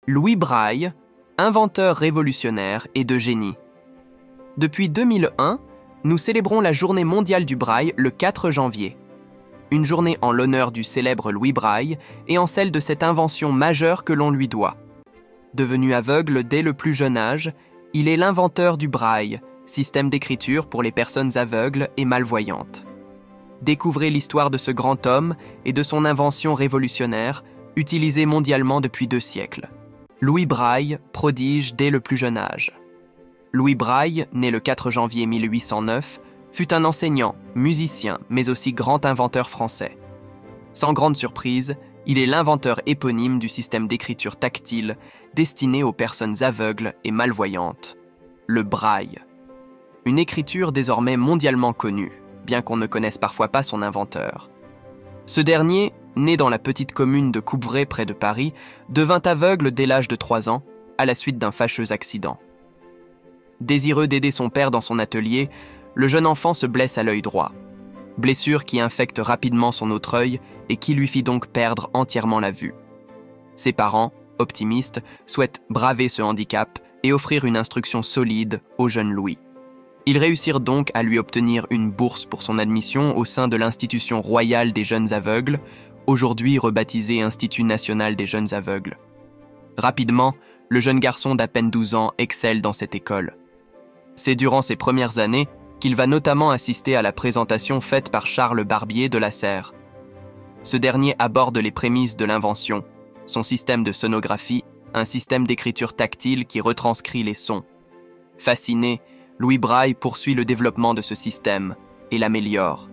Louis Braille, inventeur révolutionnaire et de génie. Depuis 2001, nous célébrons la Journée mondiale du Braille le 4 janvier. Une journée en l'honneur du célèbre Louis Braille et en celle de cette invention majeure que l'on lui doit. Devenu aveugle dès le plus jeune âge, il est l'inventeur du Braille, système d'écriture pour les personnes aveugles et malvoyantes. Découvrez l'histoire de ce grand homme et de son invention révolutionnaire, utilisée mondialement depuis 2 siècles. Louis Braille, prodige dès le plus jeune âge. Louis Braille, né le 4 janvier 1809, fut un enseignant, musicien, mais aussi grand inventeur français. Sans grande surprise, il est l'inventeur éponyme du système d'écriture tactile destiné aux personnes aveugles et malvoyantes, le Braille. Une écriture désormais mondialement connue, bien qu'on ne connaisse parfois pas son inventeur. Ce dernier, né dans la petite commune de Coupvray près de Paris, devint aveugle dès l'âge de 3 ans, à la suite d'un fâcheux accident. Désireux d'aider son père dans son atelier, le jeune enfant se blesse à l'œil droit. Blessure qui infecte rapidement son autre œil et qui lui fit donc perdre entièrement la vue. Ses parents, optimistes, souhaitent braver ce handicap et offrir une instruction solide au jeune Louis. Ils réussirent donc à lui obtenir une bourse pour son admission au sein de l'Institution royale des jeunes aveugles, aujourd'hui rebaptisée Institut national des jeunes aveugles. Rapidement, le jeune garçon d'à peine 12 ans excelle dans cette école. C'est durant ses premières années qu'il va notamment assister à la présentation faite par Charles Barbier de la Serre. Ce dernier aborde les prémices de l'invention, son système de sonographie, un système d'écriture tactile qui retranscrit les sons. Fasciné, Louis Braille poursuit le développement de ce système et l'améliore.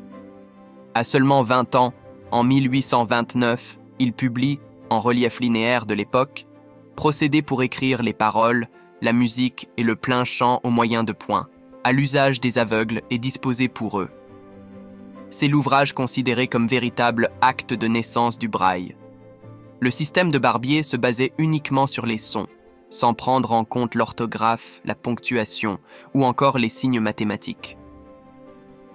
À seulement 20 ans, en 1829, il publie, en relief linéaire de l'époque, Procédé pour écrire les paroles, la musique et le plein chant au moyen de points, à l'usage des aveugles et disposé pour eux. C'est l'ouvrage considéré comme véritable acte de naissance du Braille. Le système de Barbier se basait uniquement sur les sons, sans prendre en compte l'orthographe, la ponctuation ou encore les signes mathématiques.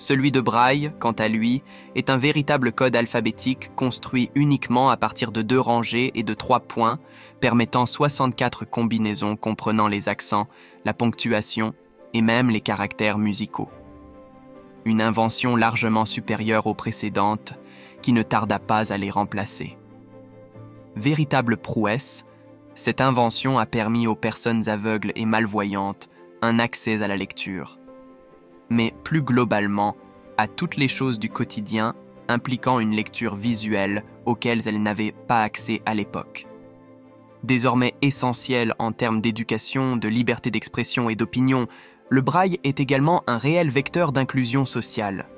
Celui de Braille, quant à lui, est un véritable code alphabétique construit uniquement à partir de 2 rangées et de 3 points, permettant 64 combinaisons comprenant les accents, la ponctuation et même les caractères musicaux. Une invention largement supérieure aux précédentes, qui ne tarda pas à les remplacer. Véritable prouesse, cette invention a permis aux personnes aveugles et malvoyantes un accès à la lecture. Mais plus globalement, à toutes les choses du quotidien impliquant une lecture visuelle auxquelles elles n'avaient pas accès à l'époque. Désormais essentiel en termes d'éducation, de liberté d'expression et d'opinion, le Braille est également un réel vecteur d'inclusion sociale.